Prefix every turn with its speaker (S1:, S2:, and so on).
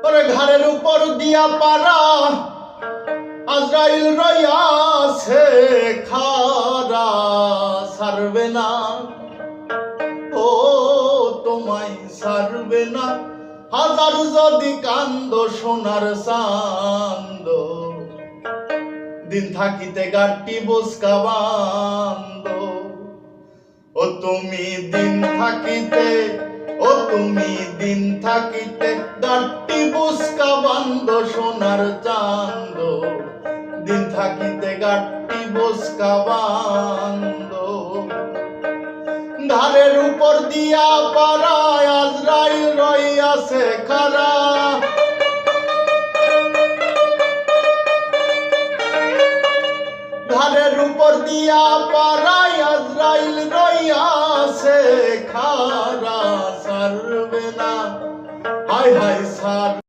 S1: ওরে ঘাড়ের উপর দিয়া পারা আজরাইল রইয়াছে খারা, ছাড়বে না ও তোমায় ছাড়বে না। হাজার যদি কান্দ সোনার চান্দ, দিন থাকিতে গাঁটটি বোসকা বান্দ। ও তুমি দিন থাকিতে, ও তুমি দিন থাকিতে গাঁটটি বোসকা বান্দ সোনার চান্দ, দিন থাকিতে গাঁটটি বোসকা বান্দ। ঘাড়ের উপর দিয়া পারায় আজরাইল রইয়াছে খারা,